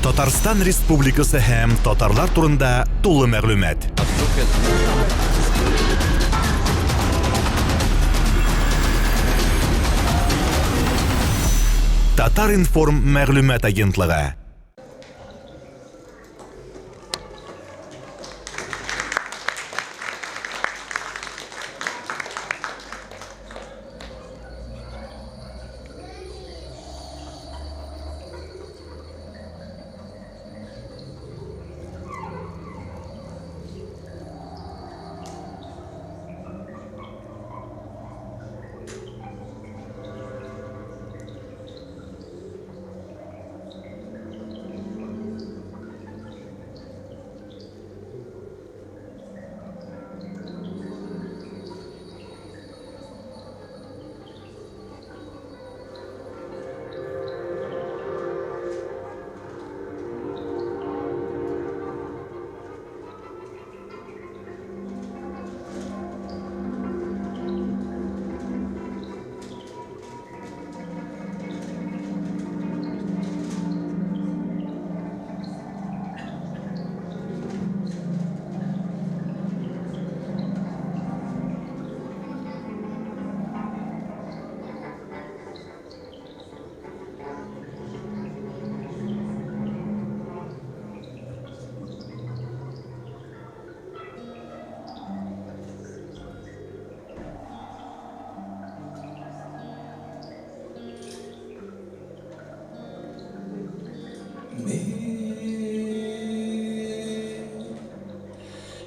Татарстан Республикасы һәм татарлар турында тулы мәгълүмат. Татар-информ мәгълүмат агентлыгы.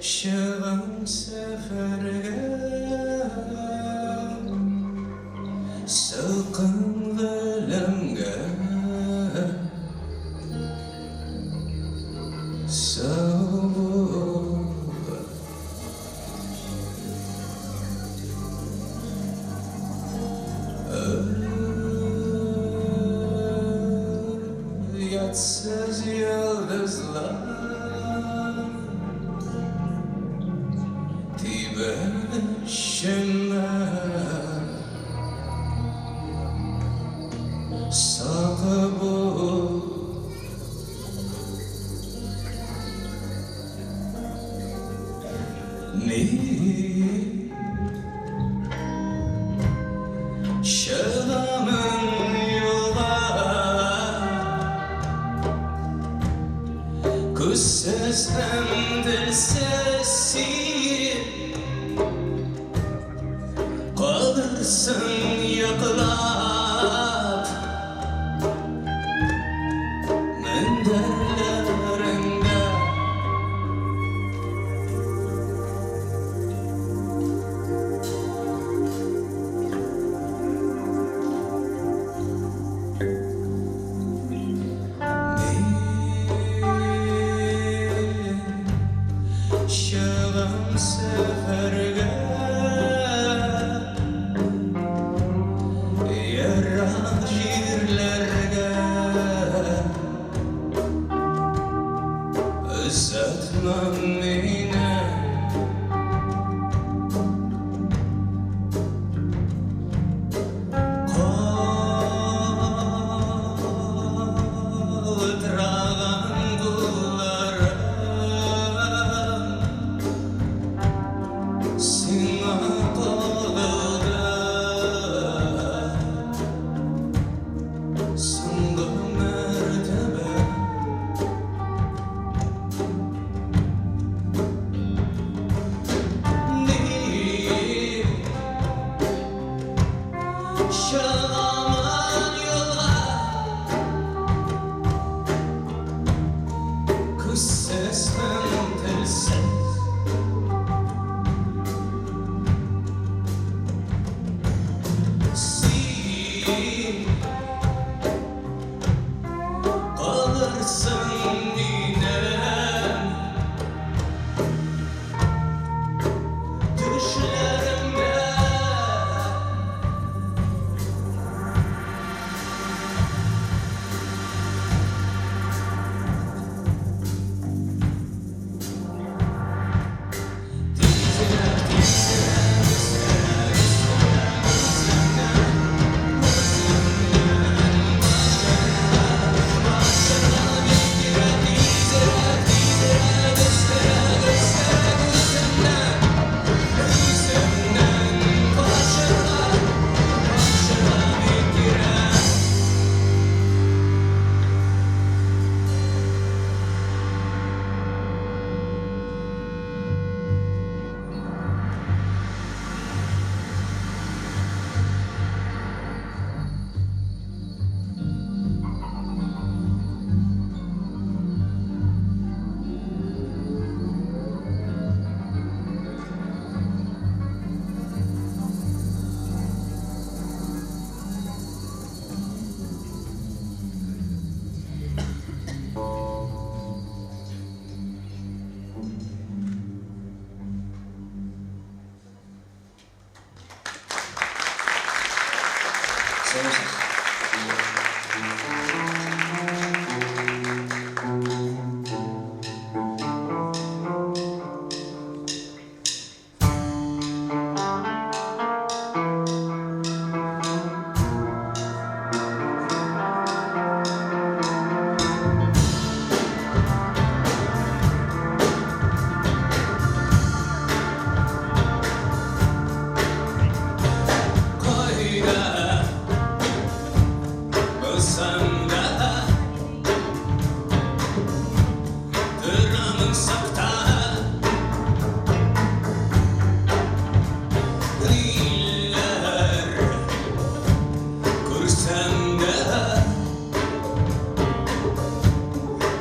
Şavam seferge salqin g'alamga yatsız yıldızlar تبشمنا صعبوا شغمن yollar Kuzsuz hem dilsizsin Kalırsın yakılat Menderlerinde Şavam seferge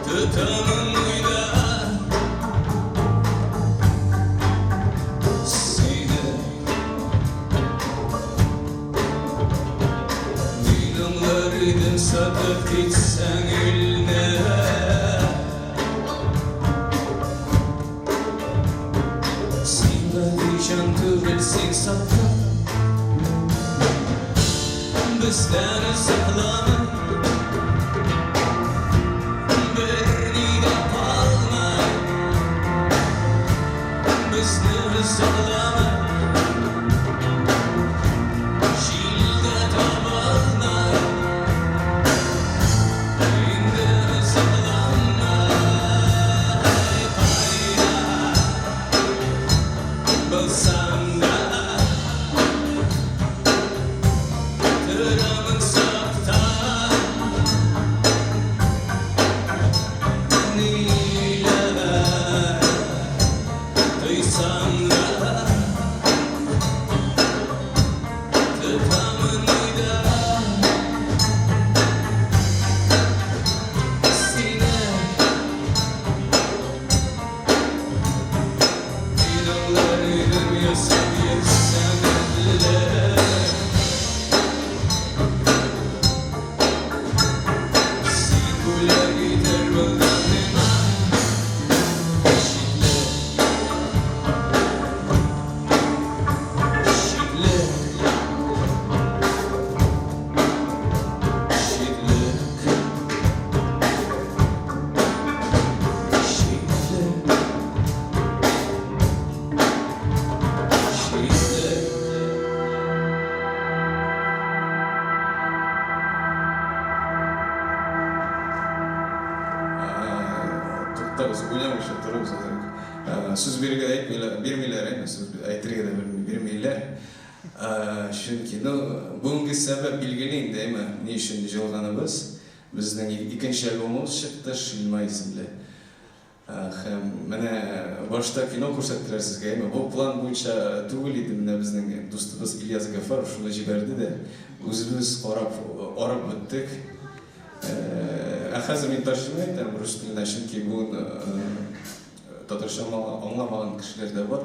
tutamın uyda seni milyonlardan satıp gitsen eline sen perişan tüvelsin sakla bizden saklama beni de alma bizden saklama şilde tabalma benden saklama hayda bilsem de Tıramın sakta Neyle duysam da Tıtamın uyda Sine Dinarlarım yasam yetsem edilir Tabii söyleyeceğim işte durum zaten. Söz bermeyler emas, söz aytırga da bermeyler. Chunki bunga sabab belgili endi nima ne uchun jilg'animiz. Bizning ikkinchi albomimiz chiqdi Shilma ismli. Ham mana boshda kino ko'rsatdilar sizga, bu plan bo'yicha tug'il edi. Mana bizning do'stimiz Ilyos G'affarov shuni jibardi-da, o'zimiz orab o'tdik. Hozir men tarjima etdim rus tilidan, chunki bu tatarcha anglamagan kishilar da bor.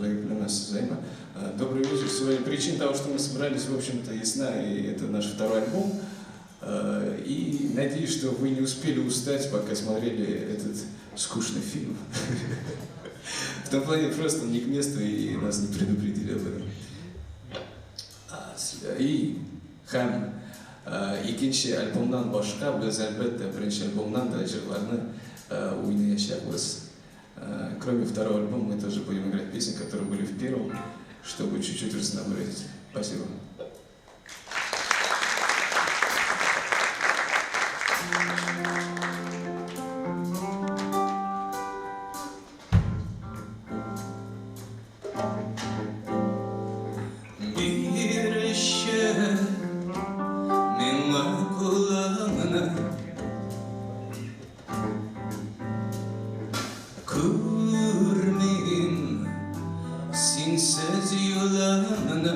Bilmasizmi? Добрый вечер. Сегодня причина того, что мы собрались, в общем-то, ясна, и это наш второй альбом. И надеюсь, что вы не успели устать, пока смотрели этот скучный фильм. В том плане просто не к месту, и нас не предупредили об этом. И ham ikkinchi albomdan boshqa biz albatta birinchi albomdan da jilg'larni o'ynayapmiz. Кроме второго альбома мы тоже будем играть песни, которые были в первом, чтобы чуть-чуть разнообразить. Спасибо. Bir şey Minna kulağına Kurmin Sinsiz yollarına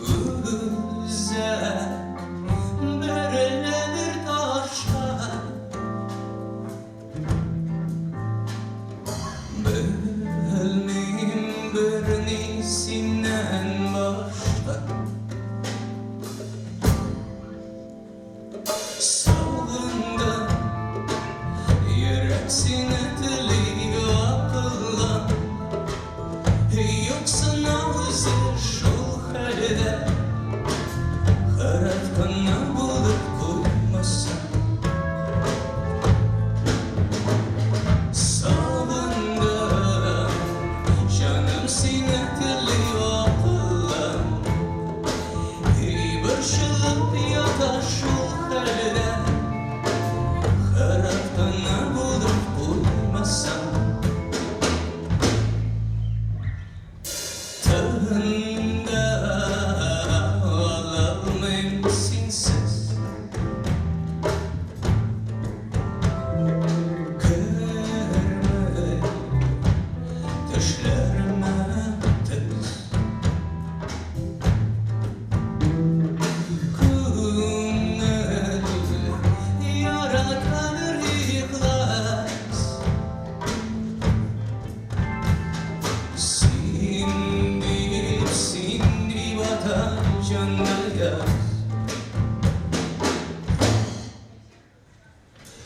Uzak Bereledir taşa Bilmeyim bir nesinden başka Sağında Yürek sinetli akılla Yoksa nazır şul halde Harap kana bulup koymasın Sağında Canım sinetli akılla Bir şılıp yatar şul halde Harap kana bulup koymasın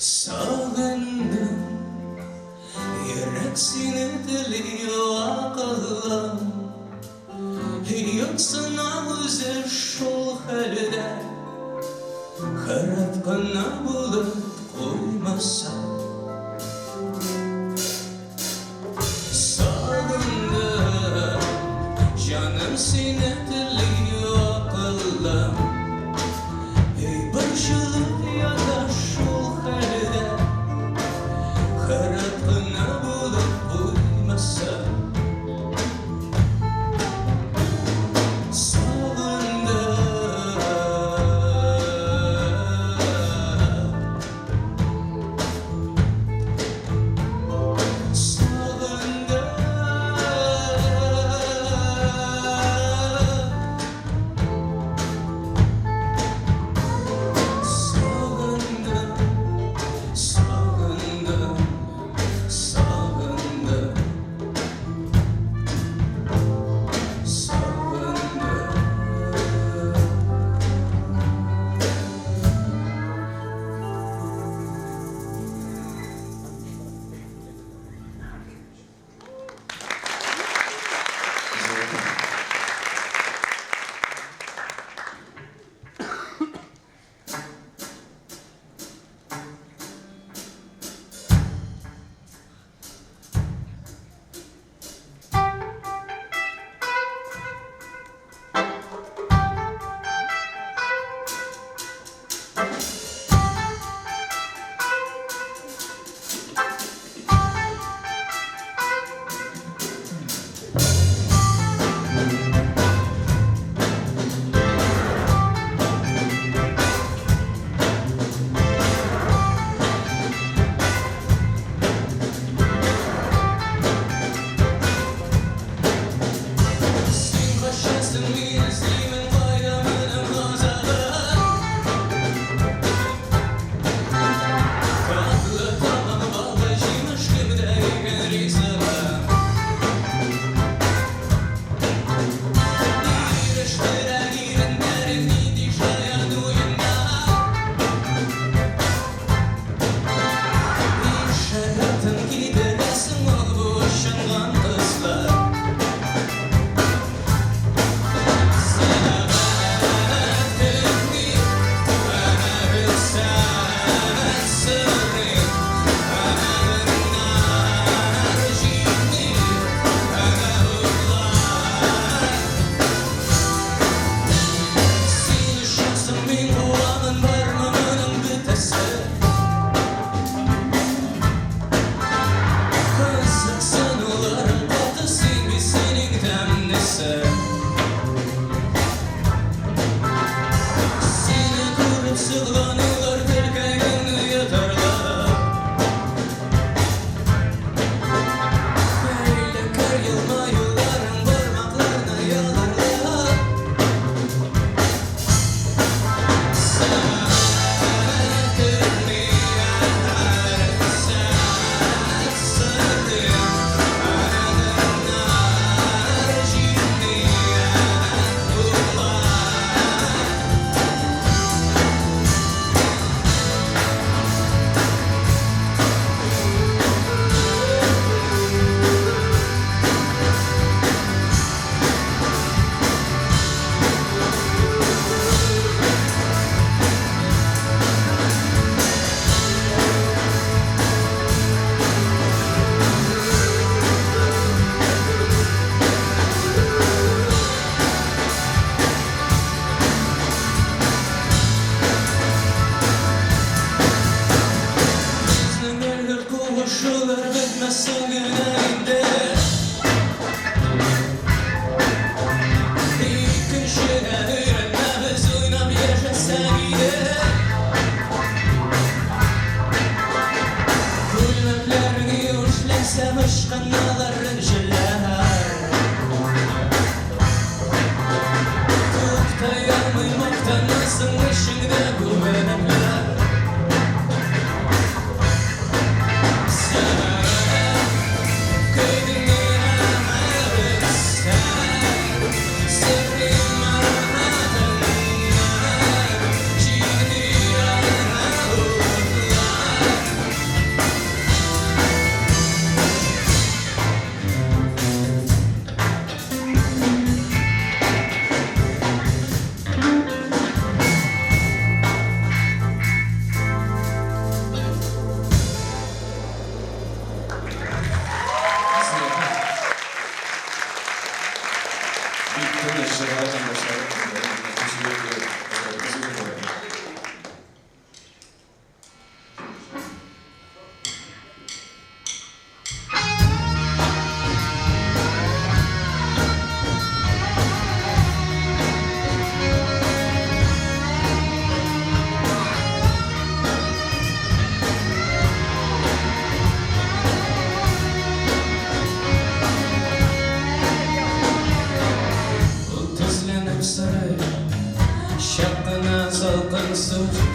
Sağındım, yürek seni diliyor akıllam. Yoksana güzel şol halde, Karatqana bulup koymasa. Sağındım, canım seni diliyor akıllam. Barışılıp ya da şol halde, Karatqana bulup koymasa.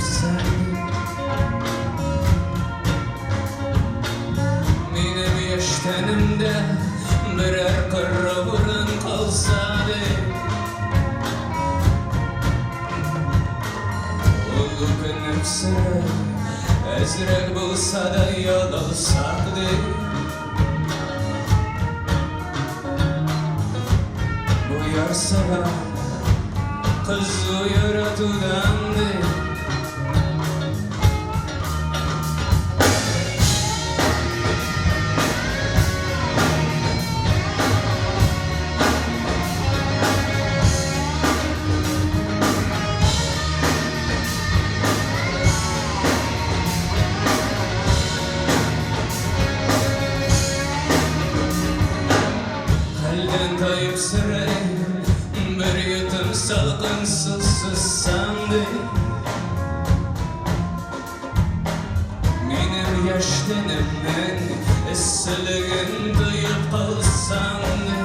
sen. Benim yaştanımda birer kırrabının kalsadı, Uluk nefsine ezrek bulsa da yol alsaktı. Bu yar sana kızı yaratıdandı. Elden kayıp sırayım, bir yudum salgınsız susandı. Benim yaştanımdan ısılığın duyup kalsandı.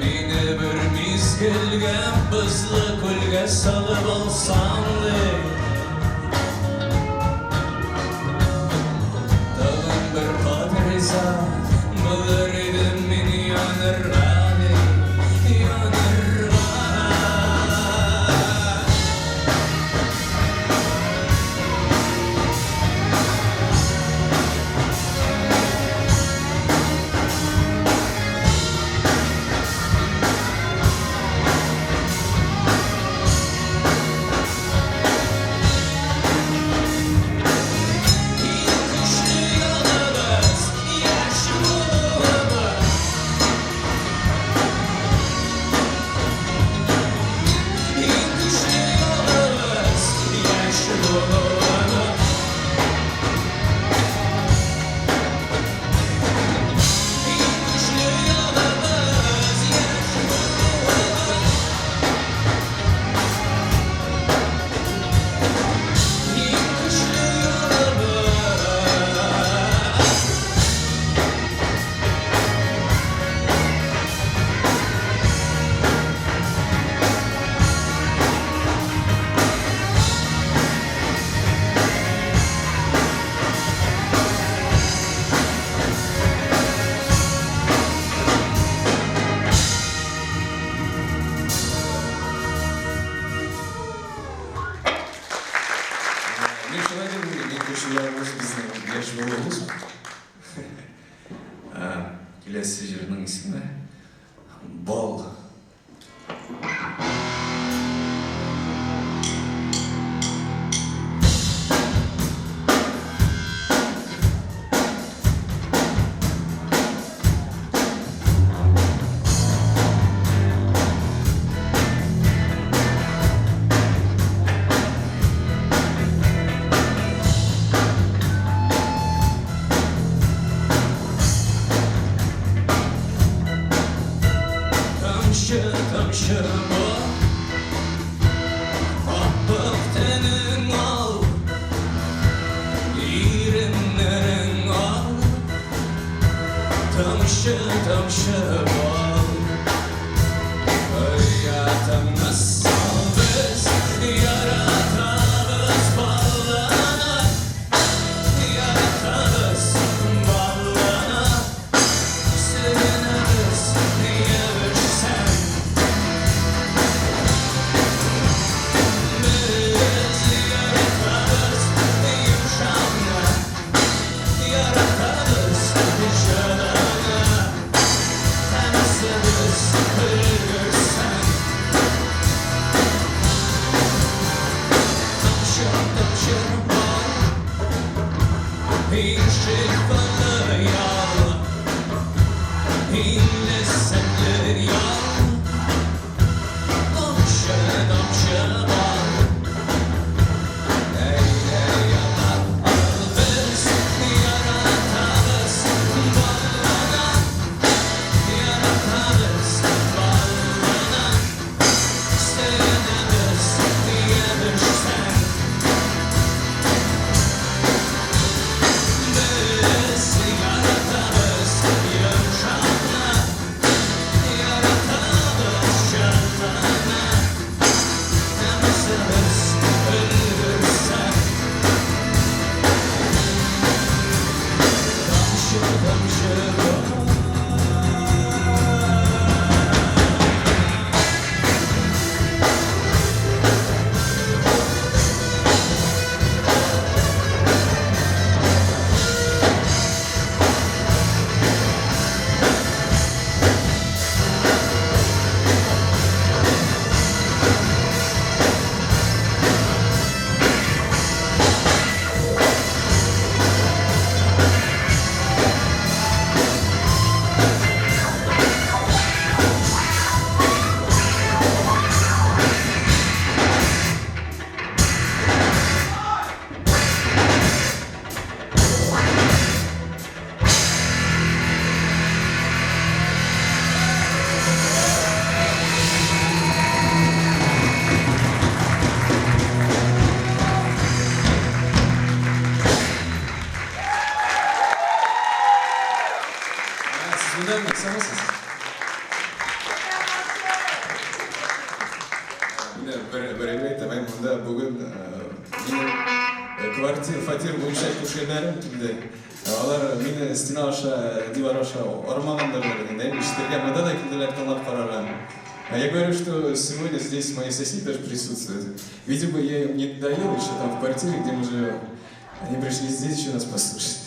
Beni bir mizgilge, bızlı kulge salıp olsandı. Bulur idim beni yanırlar, yanırlar. Ne şuna dedim ki koşularımız bizim yaş babamız. Kilesi jırının ismi Bol. Tamşı bu, ahbap tenin al, irinlerin al. Tamşı bal, hayatımız biz yaratamız ballana, yaratamız ballana. Seviniz yavuşsan. біреуге айтамын мұнда бүгін менің фатир бойынша көшелерім түнде алар мені стена аша дивар аша ұрмағандар дегенде іштерге мында да келділер тыңдап қараған. Я говорю, что сегодня здесь мои соседи даже присутствуют. Видимо, я им не доел еще там в квартире, где мы живем. Они пришли здесь еще нас послушать.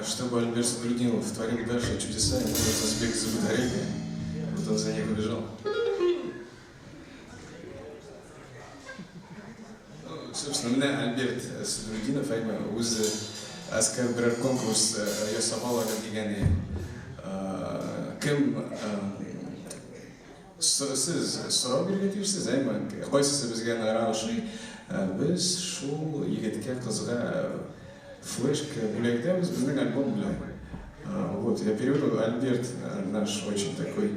Чтобы Альберт Грудинов творил дальше чудеса, ему нужно сбегать за батарейкой. Вот он за ней побежал. Собственно, меня Альберт Грудинов, o'zi askar biror konkurs yasab oladi degani. Kim siz so'rab bergatingiz, qo'ysiz bizga norozi. Biz shu yigitga qizga флешка Гулягдя с бездны альбом Гуляй. Вот, я переведу. Альберт наш очень такой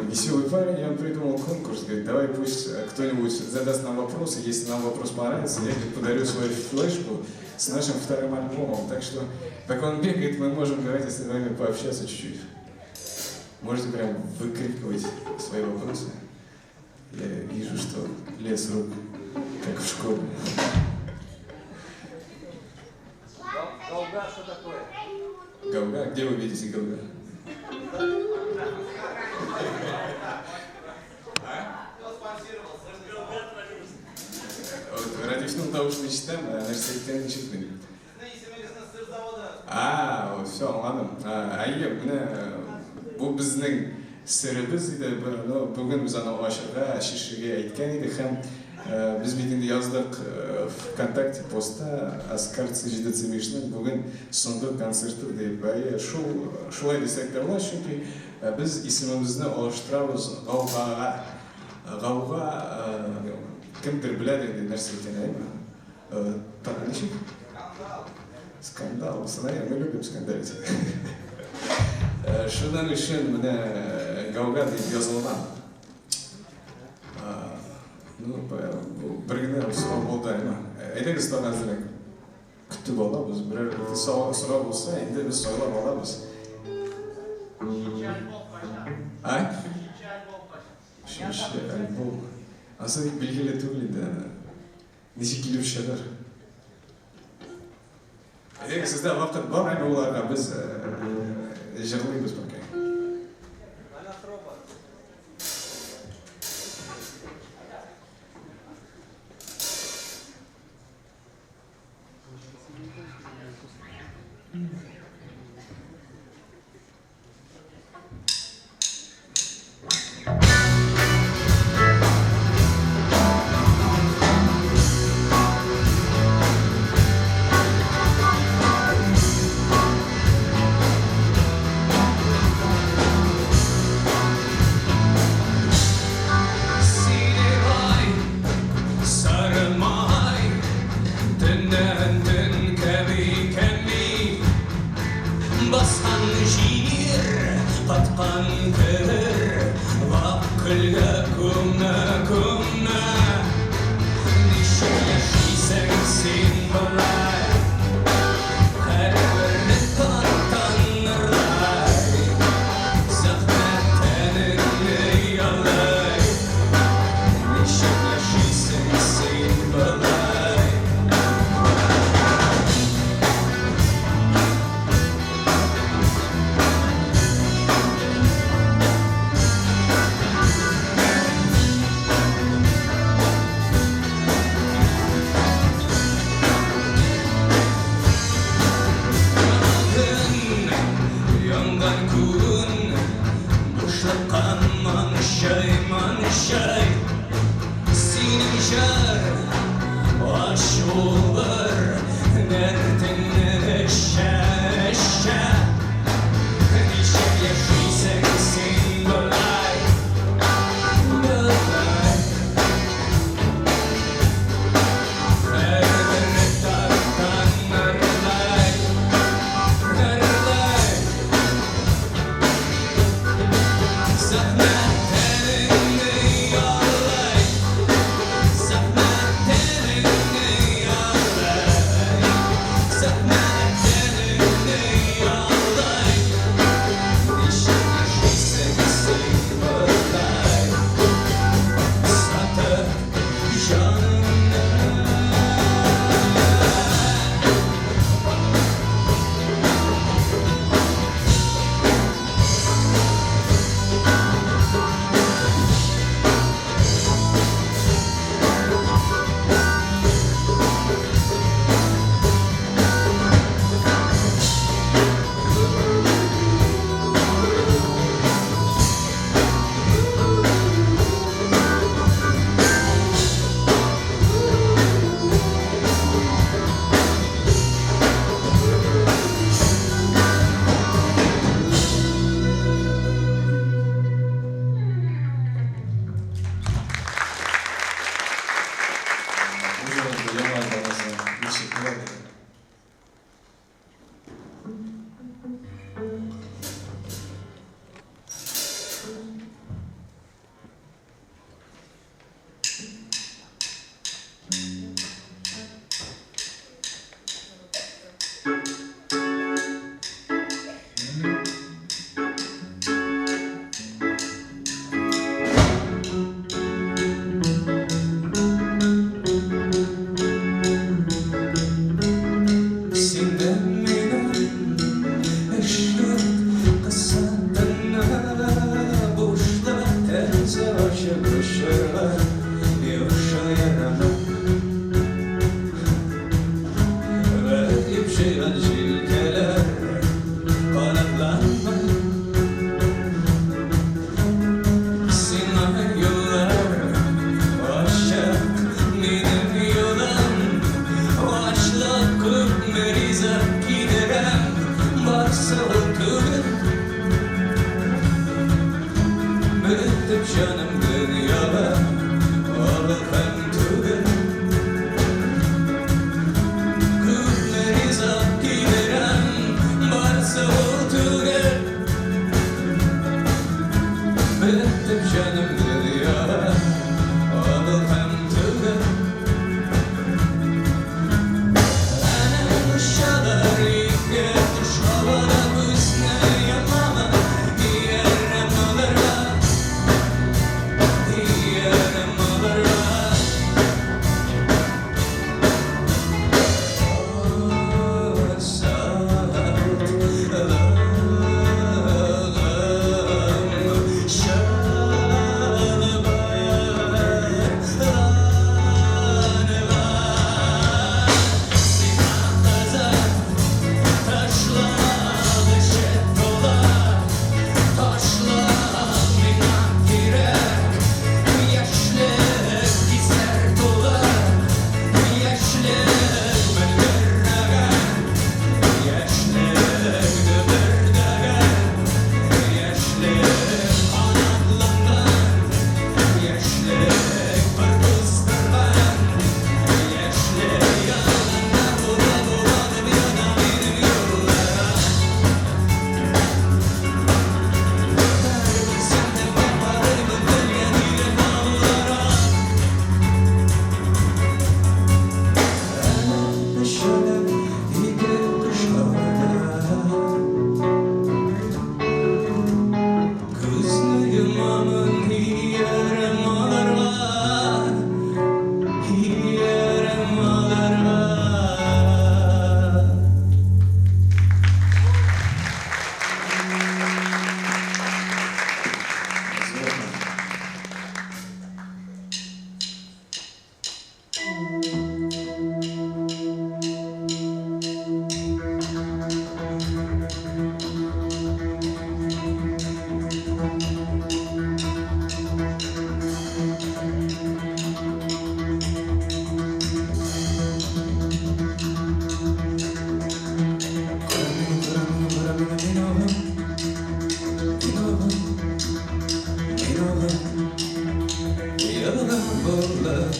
веселый парень, он придумал конкурс, говорит, давай пусть кто-нибудь задаст нам вопросы, если нам вопрос понравится, я подарю свою флешку с нашим вторым альбомом. Так что, пока он бегает, мы можем, давайте с вами пообщаться чуть-чуть. Можете прям выкрикивать свои вопросы. Я вижу, что лес рук, как в школе. Гауга, что такое? Гауга? Где вы видите Гауга? Радиофильм научный читаем, а нәрселіктен не читаем. Вот все, ладно. Bu bizning sirimiz edi. Bugun biz ana oshirga, shishiga aytgan edik ham. Biz bitinda yozdik ВКонтакте postda Askar Cjida Cemishning bugun so'nggi konserti deb. Shulay desak bo'lar, chunki biz ismimizni olishtiramiz G'avg'a. G'avg'a kimdir biladi endi narsa ekanini. Tanishib. Skandal, sana ya мы любим скандалить. Шудан үшін міне гауга деп жазылған. Біргіне сұрау болды айма. Әйдеңіз қазір күтіп аламыз. Бірер сұрау болса, енді біз сойлап аламыз. Үшінші альбом. Аса белгілі түгіл енді. Неше келіп шығар. Әйдеңіз сізде вақыт бар, әйме оларға біз жырлаймыз бәке.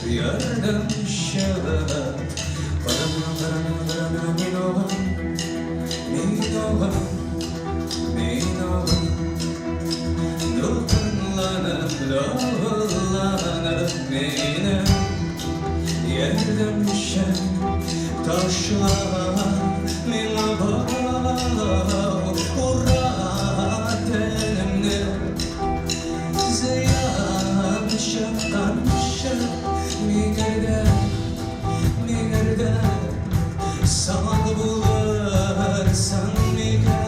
yardım şahat Paramına Minova Dokunlanıp mine Yerdim şen taşlar Minova Uğrat elimde Ziyan şakkan Migerde Sağ bularsan Migerde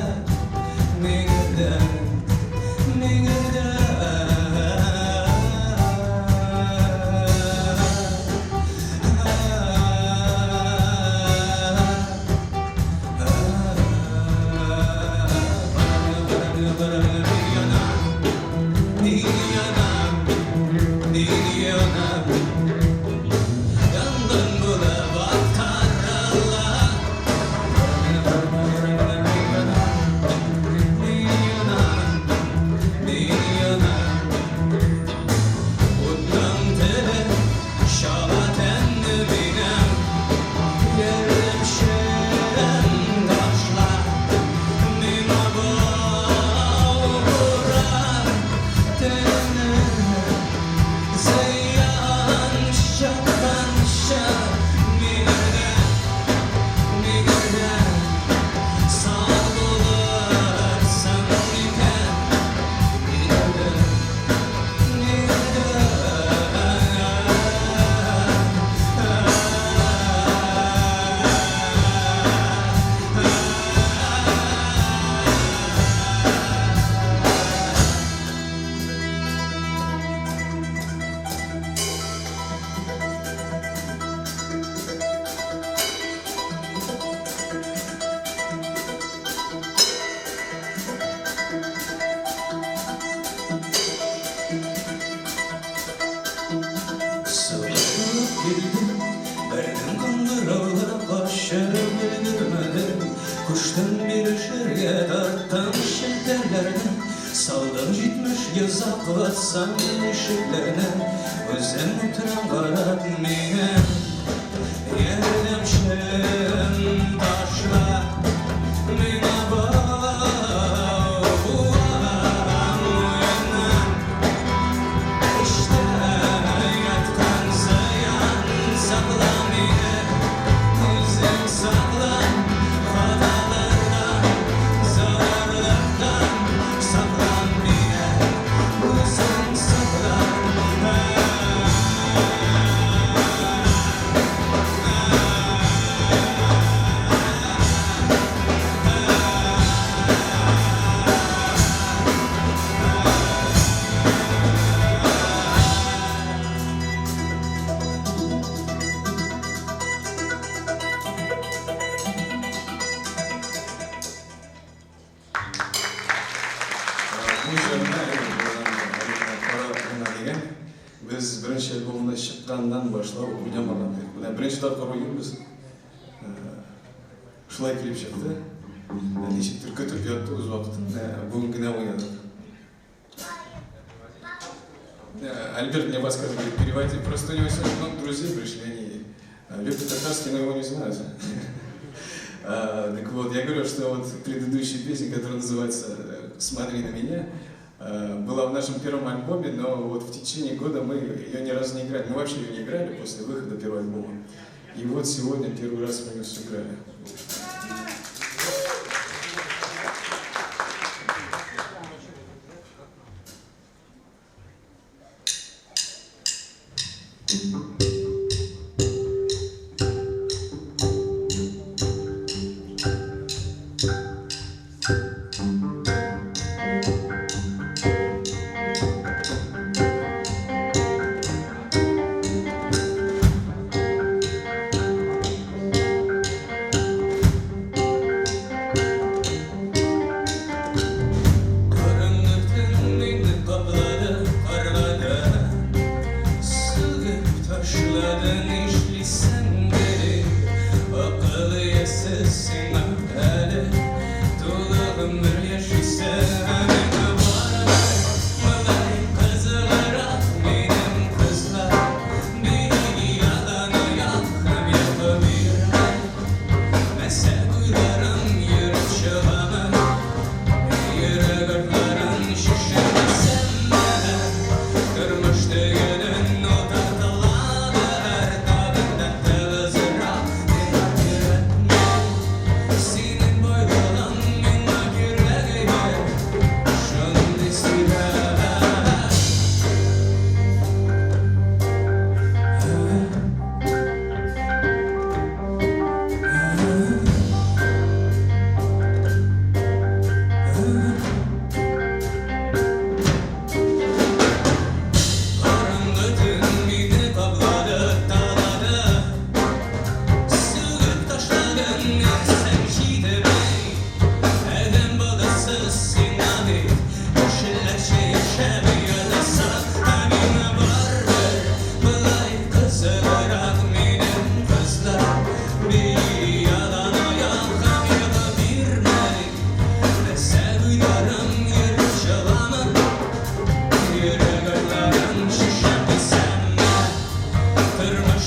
Verdim kunduralara başarı bildirmedim Kuştan bir şerye darttan şehirlerden Saldım gitmiş göz akvatsam ışıklarına Özlem oturan karat mine Yerdim şen taşla Mine Biz birinci albümünde çıkkandan başlap oynamadan beri. Birinci tapkar oynuyoruz. Şulay klip çıktı. Нече türkü yaptı uz vakit. Bugün güne oynadık. Альберт мне подсказывает, говорит, переводи. Просто у него сегодня много друзей пришли, они любят татарский, но его не знают. Так вот, я говорю, что вот предыдущая песня, которая называется «Смотри на меня», была в нашем первом альбоме, но вот в течение года мы ее ни разу не играли. Мы вообще ее не играли после выхода первого альбома. И вот сегодня первый раз мы ее сыграли.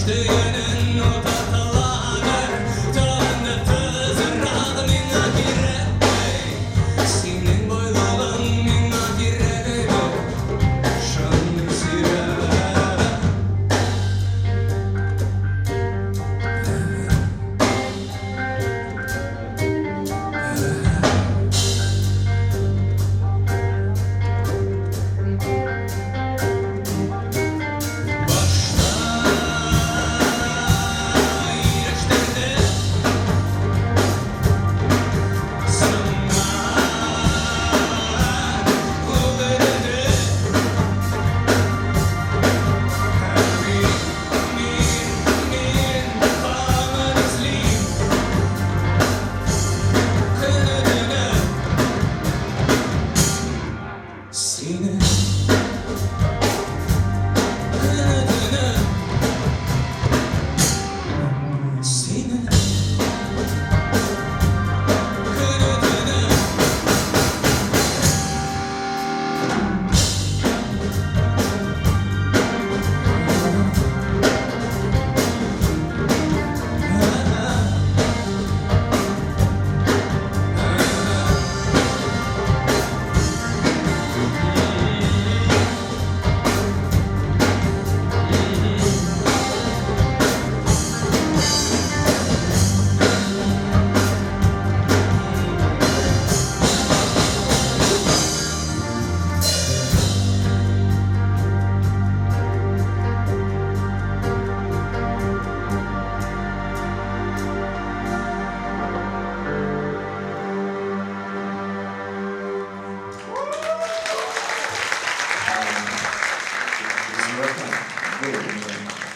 Yaştığının o tatlıları tanıtı zırradı min ahiret senin boylulun min ahiret şan zira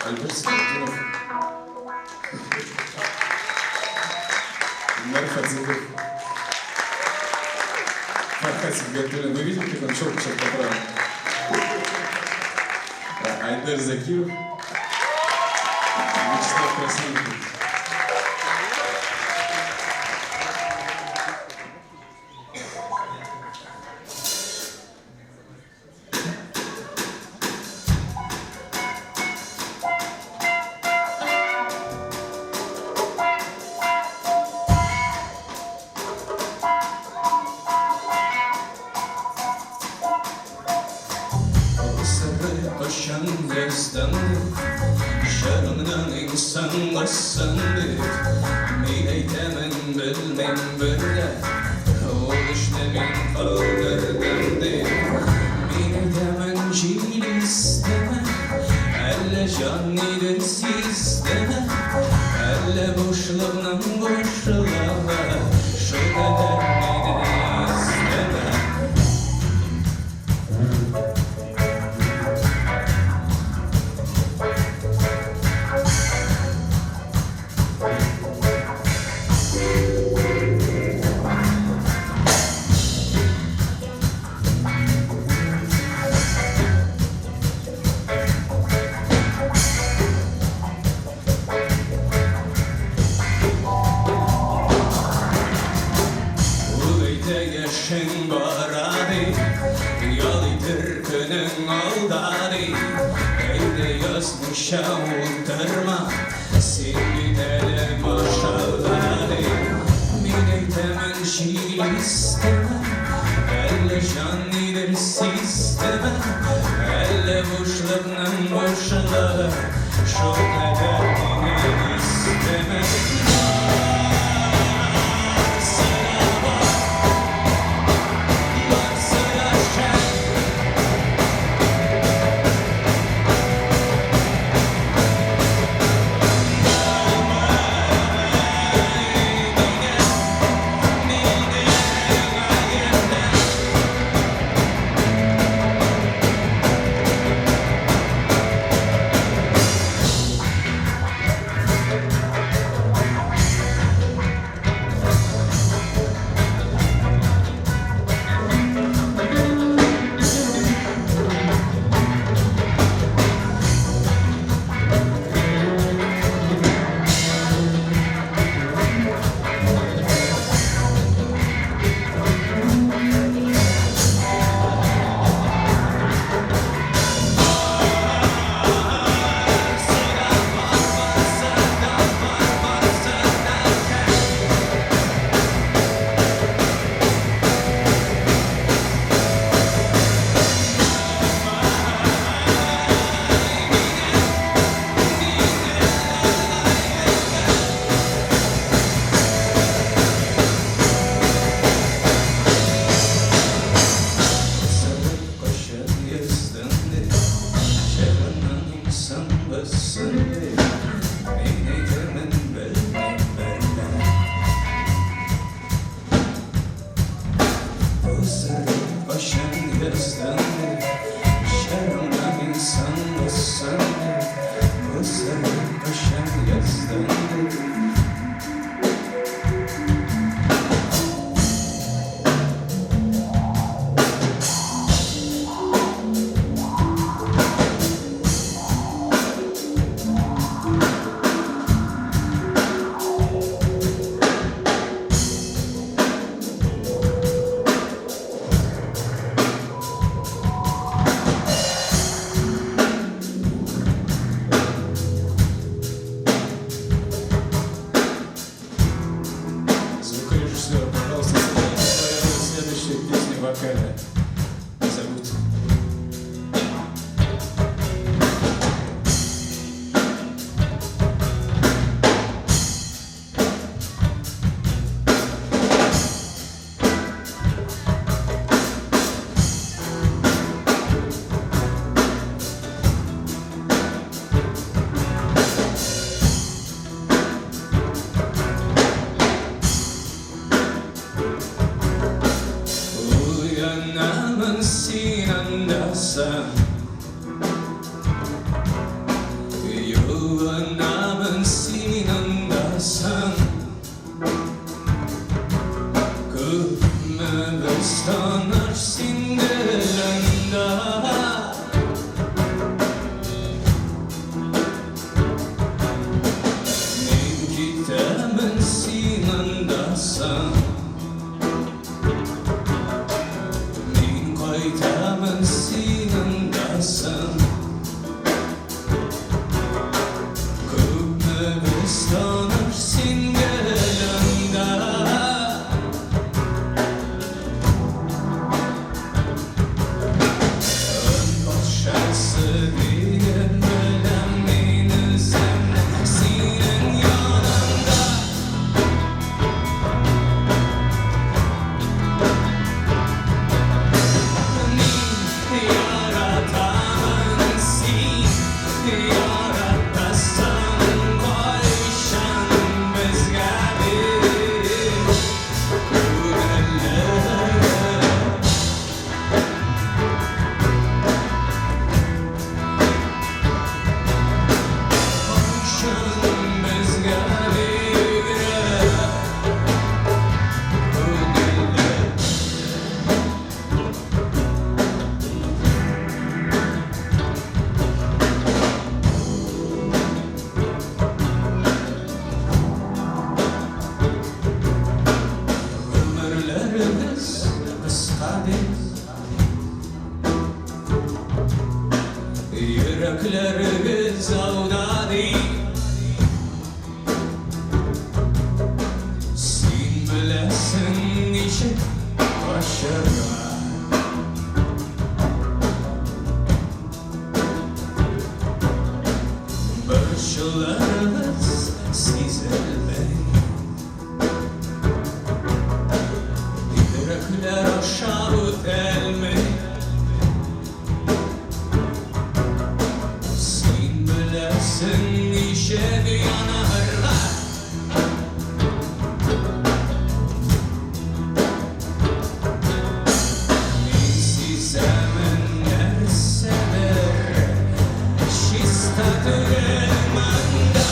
Альберт Скорпинов. Марфа Цыгов. Марфа Цыгов. Мы видим, как он четко сейчас поправил. Айдар Закиров. Вячеслав Красильников. Koşan destandık Şarından insanlaşsandık Mileytemen bilmem böyle Oluş demin kaldırgındık Mileytemen cil isteme Elle can nedir sisteme Elle boşluğundan boşluğa Şu kadar nedir isteme Yaşın baradı, yalı Türk'ünün aldadı Evde yazmışa unuturma, seni dele maşalladı Mileytemen şiir isteme, elle canlidir sisteme Elle boşluğundan boşluğa, şu kadar yine isteme Звукорежиссер, пожалуйста, следующая песня вокальная. Забудь. Uyanamın sinandasan Uyanamın sinandasan Kıpme bestanır sindelenda Min kitabın sinandasan Koytamın sinandasan Kıpme bestanır sindelenda Başarısı diye bölenmeni senin yanında Yaratamın sin, yaratasan koyşan bezgâbi Kudellere koyşan bezgâbi Kudellere Ömürlerimiz kıskadır Yüreklerimiz avdadır Sen bilesin işi başarı Barışlarımız sizlerle Yürekler aşağı elmi Sen bilesin işe yanarlar Ben size menler sever Şistadır elmanda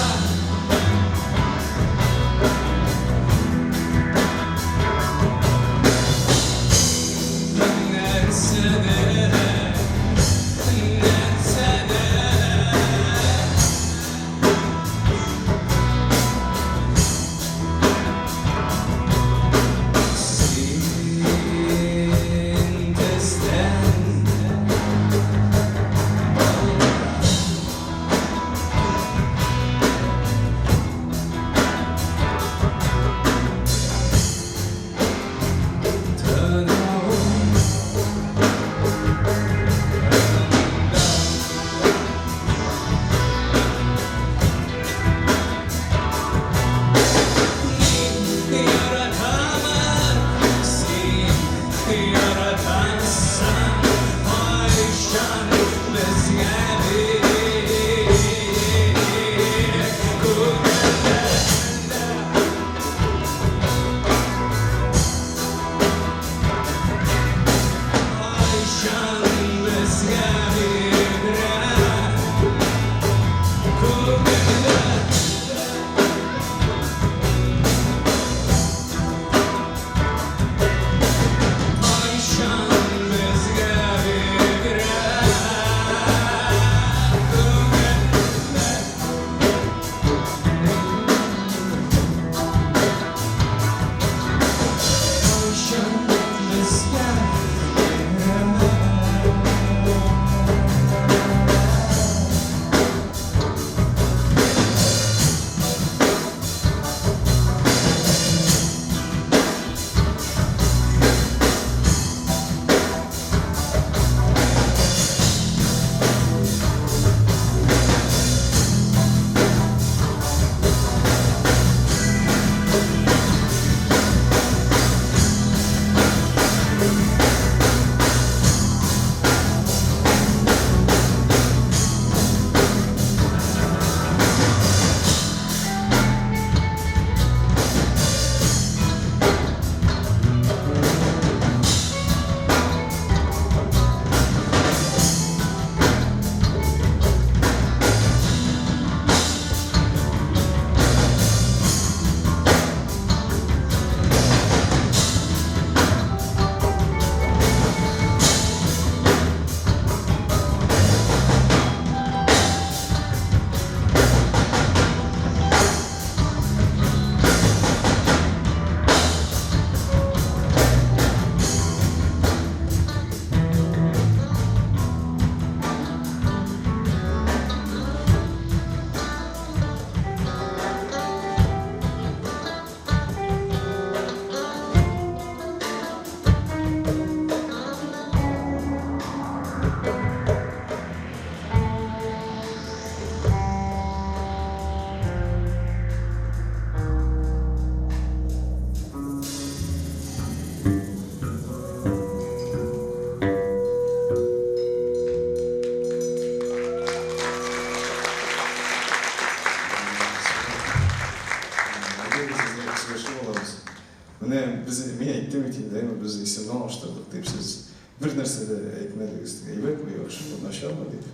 Мен тимити да има без исемно, защото тип с върнеш се да екмедък с гайбек, и въобще поднашал дит.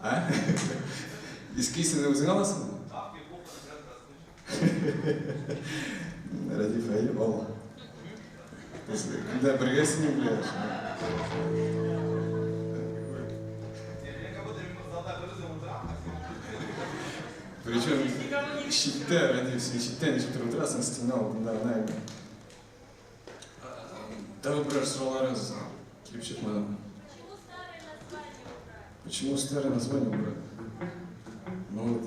А? Иски се да узинала съм? Ради фаи, вола. Да, брега си не гледаш. Причем щита, ради все щита, не 4 утра съм стигнал, да, наверное. Да, выбрал срала раз, клипчик мадам. Почему старое название убрали? Ну вот,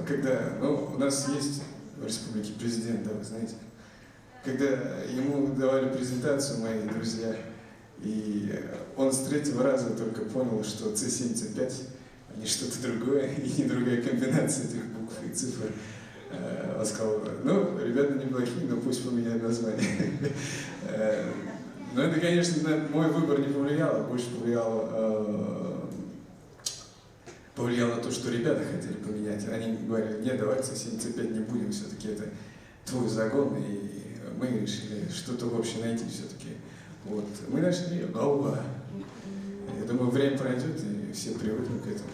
когда, ну, у нас есть в республике президент, да, вы знаете. Когда ему давали презентацию мои друзья, и он с 3-го раза только понял, что C75 не что-то другое, и не другая комбинация этих букв и цифр. Он сказал, ну, ребята неплохие, но пусть поменяют название. Но это, конечно, на мой выбор не повлияло, больше повлияло то, что ребята хотели поменять. Они говорили, нет, давайте C75 не будем, все-таки это твой загон, и мы решили что-то вообще найти все-таки. Вот. Мы нашли голова. Я думаю, время пройдет, и все привыкнут к этому.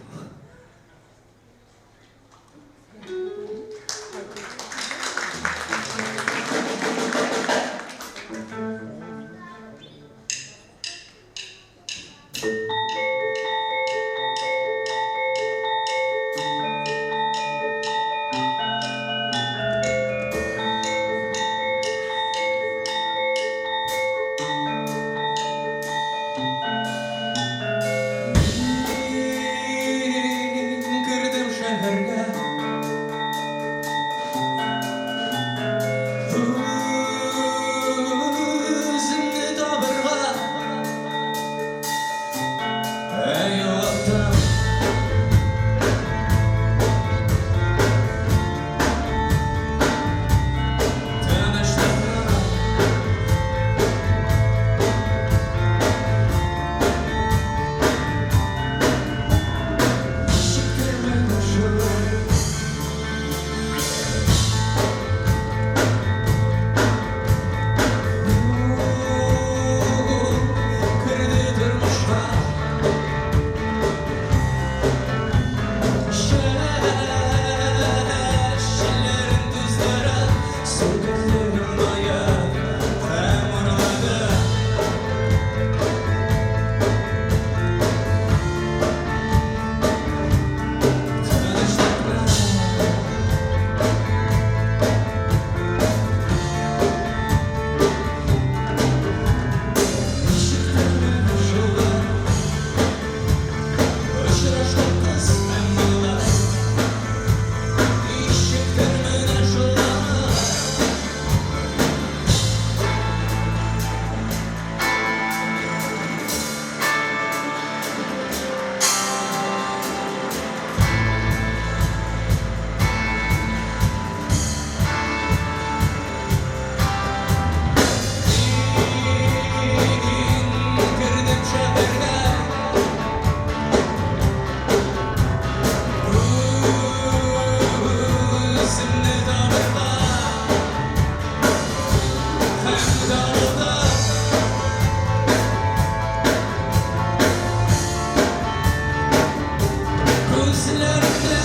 Gözlerinde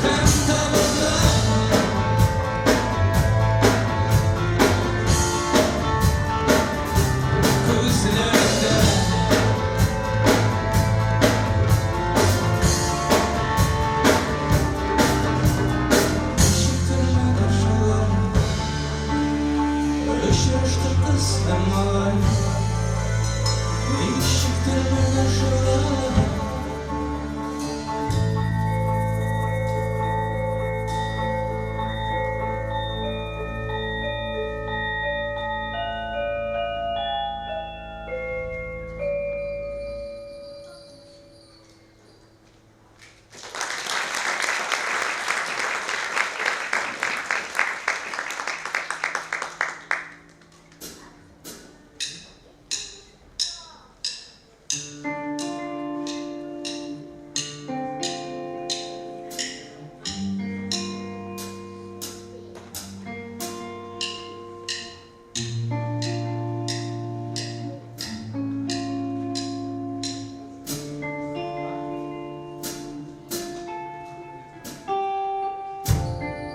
hem tavırlar gözlerinde Işıkta kız hem alay Işıkta bana şular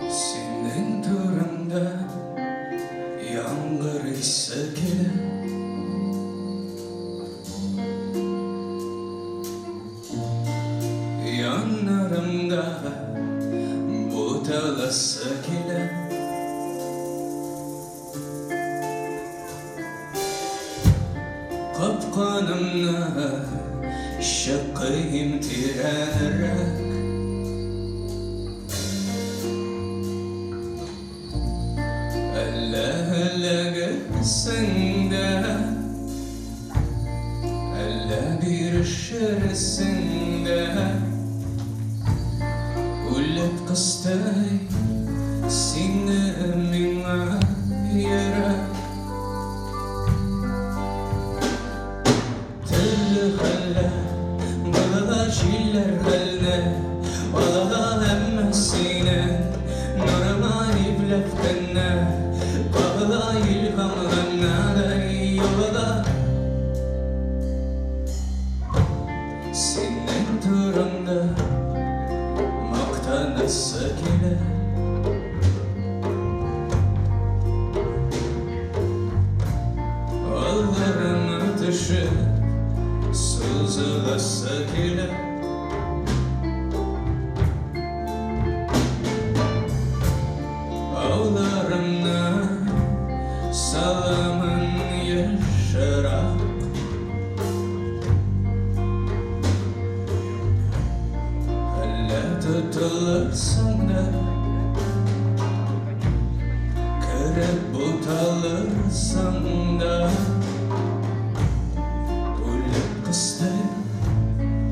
Senin turunda yağmur ise gelir Yanlarımda budalası gelir Kapkanımda şakayım tirenerek Elle göksünde Elle bir şeresinde Ullet kastay Sinemin yere Telli halle Balada şiller halle Balada emmesine Norma iblefkenne Bağla ilhamlarına da yola Senin turunda maktanası gelir Ağların ateşi sızılası gelir Ağlarımda salamın yaşarak Elle tutulursun da Kırıp butalırsan da Ullet kıstı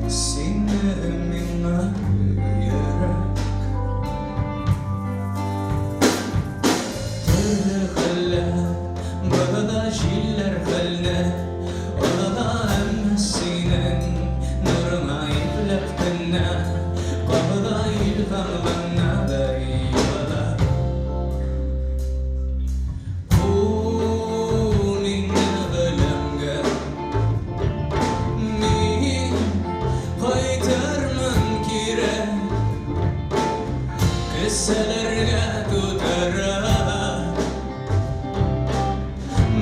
sinemin yürek Bağda şiller haline Olada emmesinen Nurma iblefkenne Bağda ilhamlarına da yola Kunin ölemge Min kaytarman kire Kısalarga tutara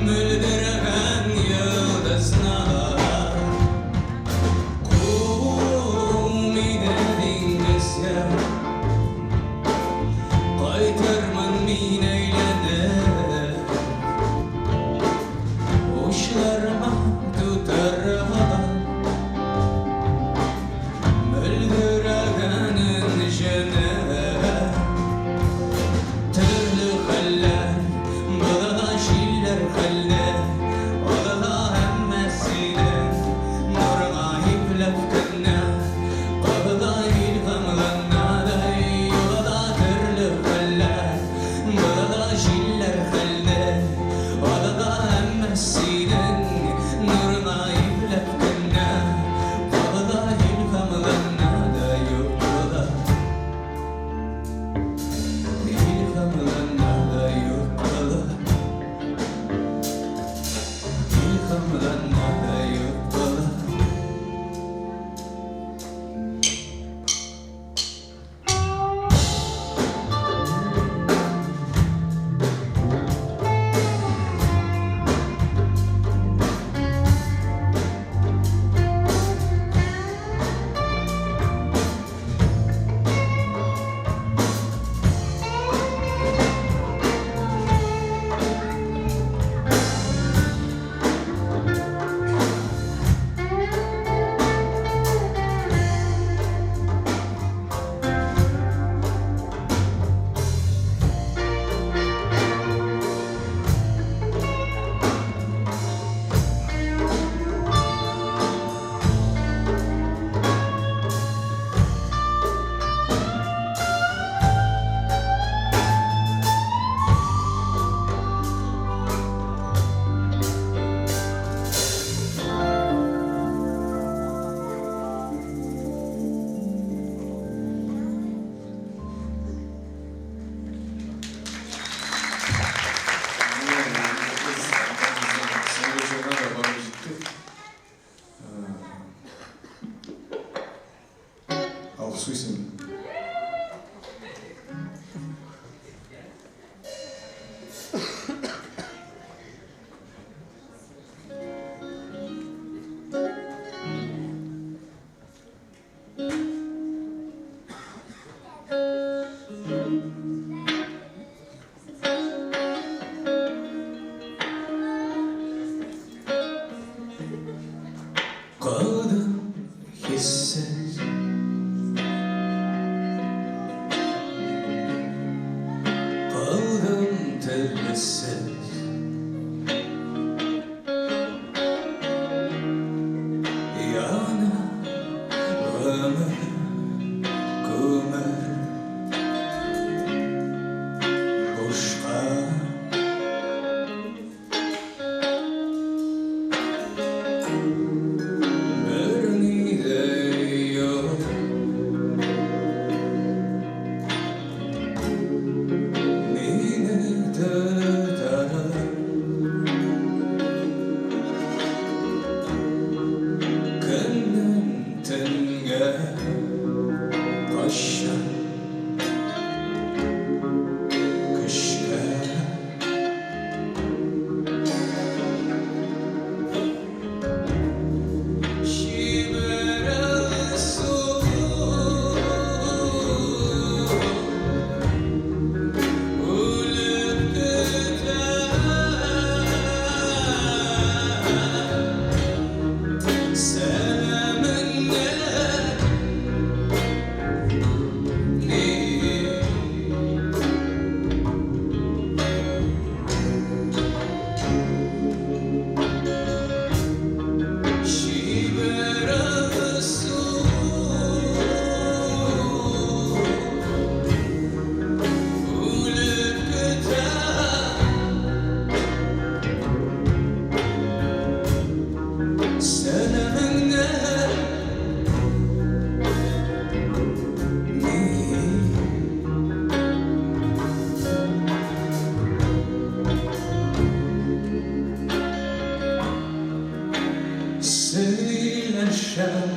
Müldürgen yıldızlar Kumide dingizge Kaytarman min eyledi Uçlarıma tutarma Müldürgenin jene Türlü haller Balada şiller halle Olada emmesine Norma iblefkenne Bağda ilhamlarına da yola türlü haller Balada şiller halle Olada emmesine Alkışlıyorsun. Kaldım hissiz, kaldım telsiz. Yanağımı kumer boşka. Söyleşen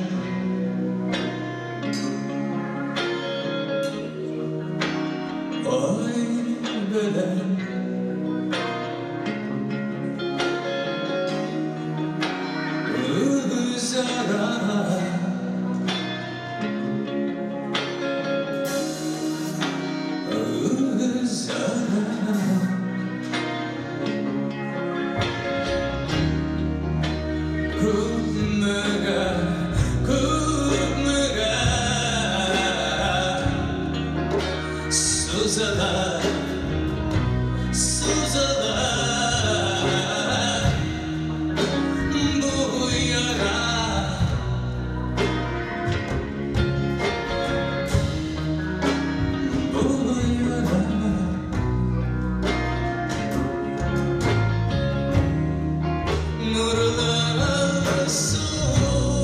ay bölen ızara Suzalar, suzalar bu yara. Bu yara nurlar su.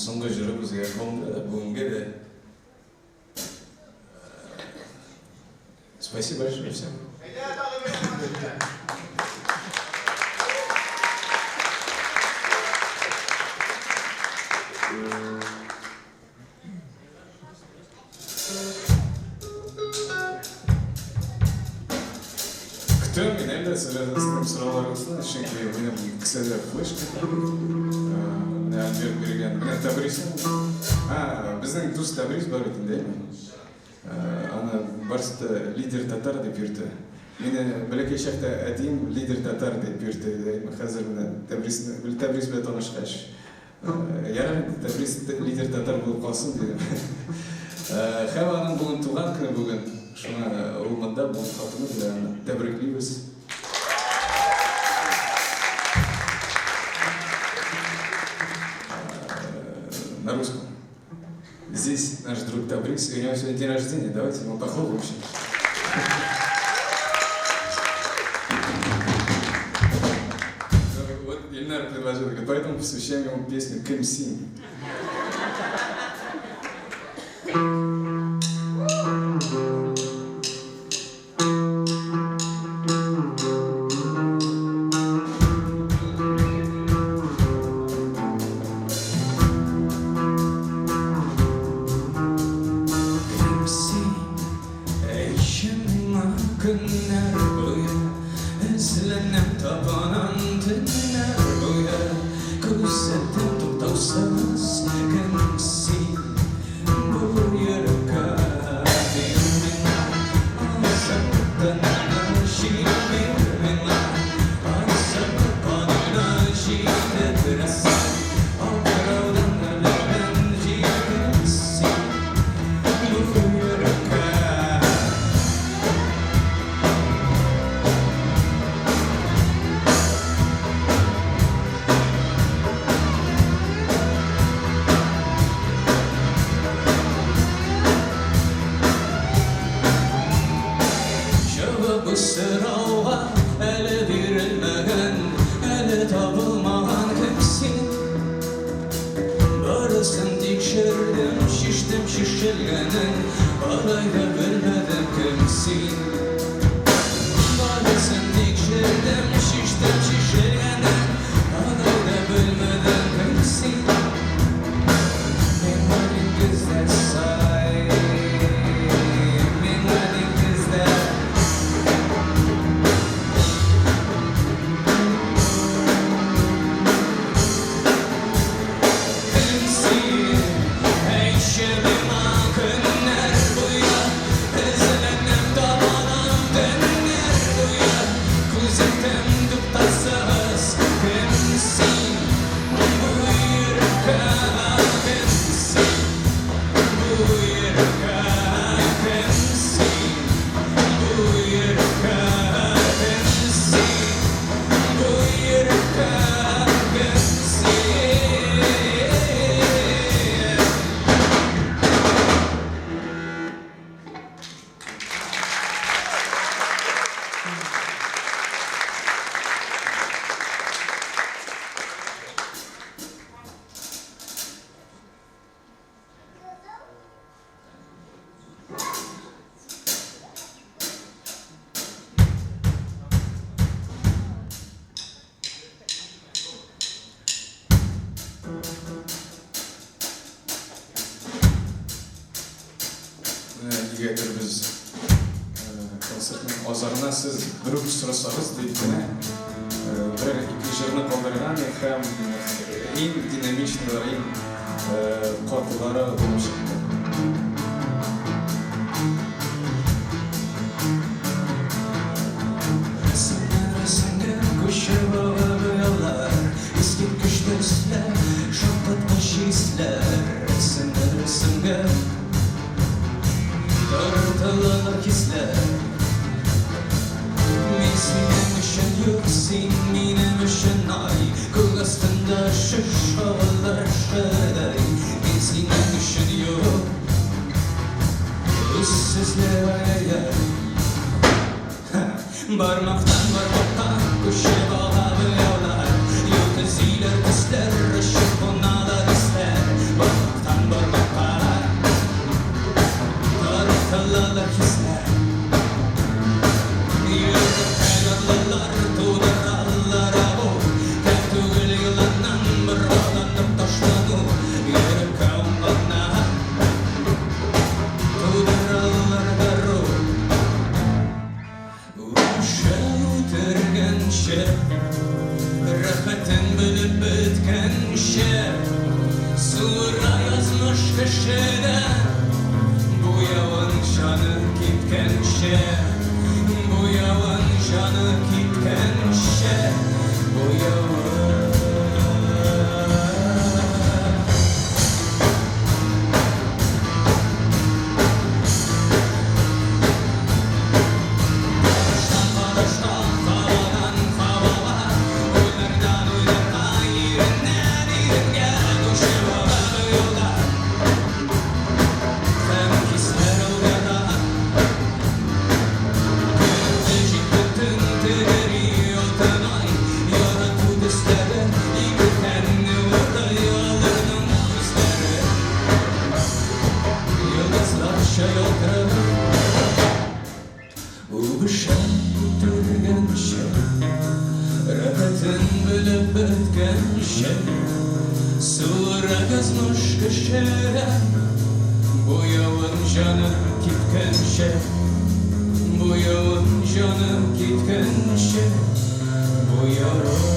So'nggi juribizga qoldi, bunga da Спасибо большое всем. Кто меня да сұраларыңызды, çünkü benim kısaca flешка. Альберт берген. Мен Табрис. Біздің дос Табрис бар екен, değil mi? Ана барысты лидер татар деп жүрді. Мені білекей шақта әдейім лидер татар деп жүрді. Қазір мені Табрис бе танышқаш. Ярым Табрис лидер татар болып қалсын дедім. Хаваның бүгін туған күні бүгін. Шуна ұлмында бүгін қатыны білән тәбриклейбіз. На русском. Здесь наш друг Табрис, и у него сегодня день рождения, давайте ему похлопаем. Вот Ильнар предложил, поэтому посвящаем ему песню «Кэмси». Günler boyu izlenem tabanan günler boyu Gözledim tutamsız kimsi bu yürüke Birmina azaptan şiir birmina Azaptan şiir birasa Ağırdan ölen şiirsi bu yürüke Sırava ele verilmegen, ele tapılmagan kimsin Barısın dikşirdim, şiştim şişilgenin Balayda bilmedim kimsin Barısın dikşirdim, şiştim şişilgenin Balayda bilmedim kimsin Minvalin güzel say Minvalin güzel Негатир biz konsertning ozoruna siz bir uchrasangiz deydikini bir ikki jurni qoldirgan ham eng dinamichnilar eng qotilari bo'lishi Tartılalar hisler Mizminem yok sinminem ay Kul astında şış havalar şaday Mizminem yok Üssüzle ayay Barmaktan kuşa bağlıyorlar Yıldızıyla kızlar ışık onalar ister Barmaktan Tartılalar hisler Yıldır hayallar tudarallar abo Tertugül yılandan bırağlanıp taşlanır Yürü kavmana Tudarallar darru Uşa Rahmetin bilip bitkenşe Sura yazmış köşede Bu yavan şanı gitkenşe Bu yavan şanı gitkenşe Bu yavan Sura yazmış köşede Bu yavan canı gitkenşe Bu yavan canı gitkenşe Bu yavan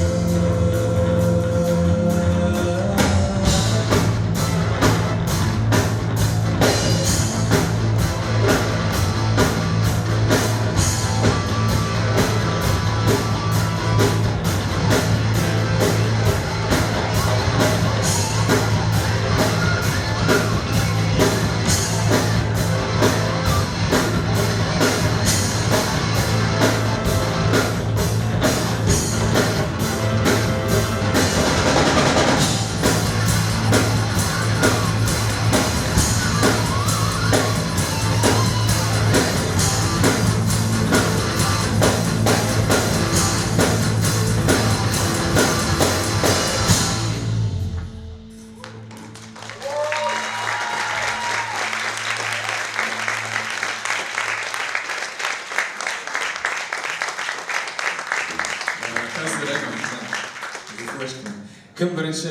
Кем birinchi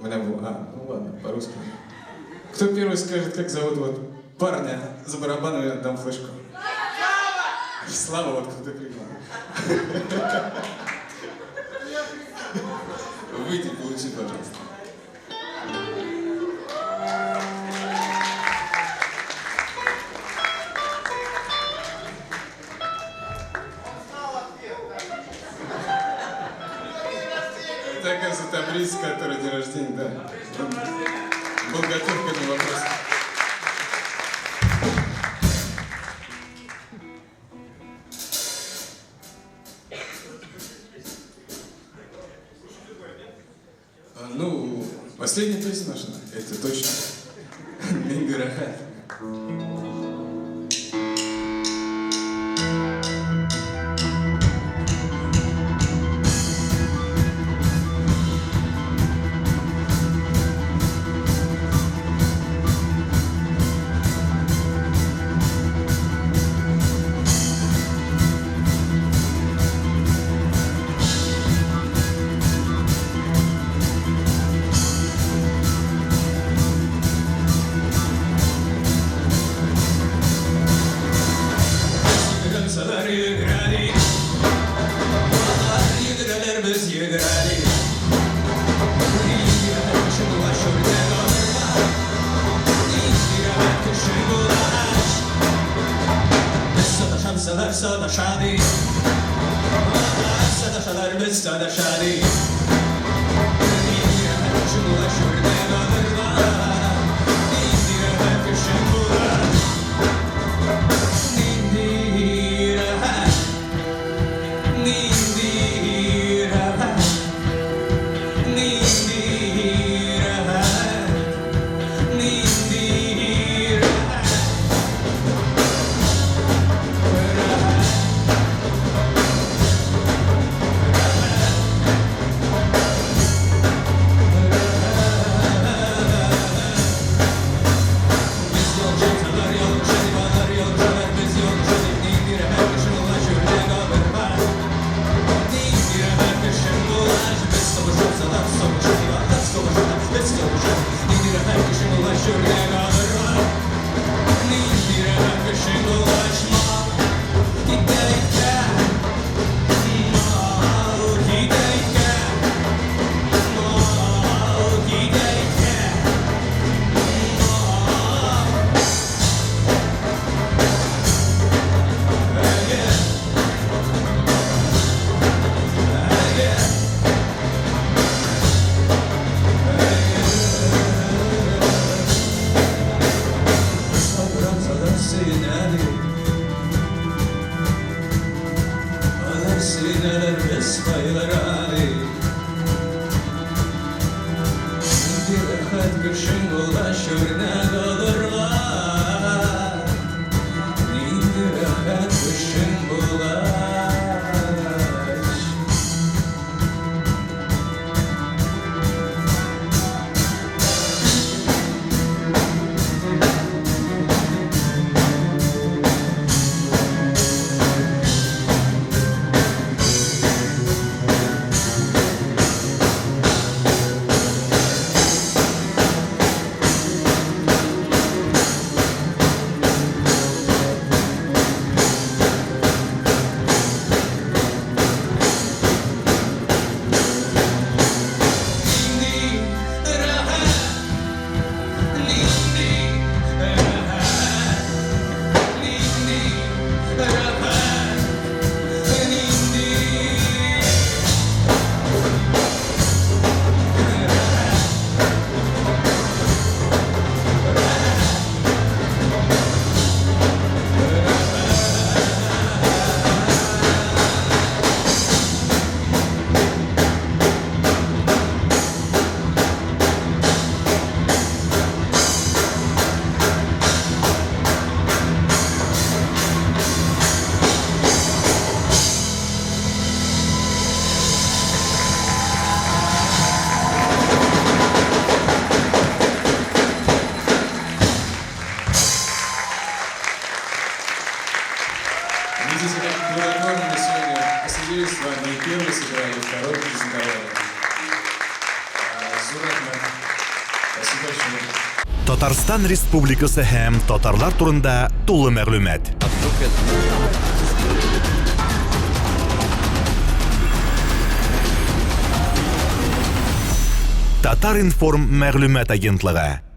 mana bu ну ладно по-русски кто первый скажет как зовут вот парня за барабаном я дам флешку Слава вот кто-то крикнул выйди получи пожалуйста Это, оказывается, Табриз, который день рождения, да. Он был готов к этому вопросу. Ну, последняя песня наша, это точно. Мингираха. sadashadi Sadashalar biz sadashadi Şunla şurada kalırlar Nindire kışımlar Nindire Nindire Nindire Sineler vesaylar ali Bir rahat kışın ulaşır ne kalırlar Bir rahat kışın bulaş Видите, как плодотворно сегодня посидели с вами и первый сыграли, и второй презентовали. Зурахмат. Спасибо большое. Татарстан Республикасы һәм татарлар турында тулы мәгълүмат. Татар информ мәгълүмат агентлыгы.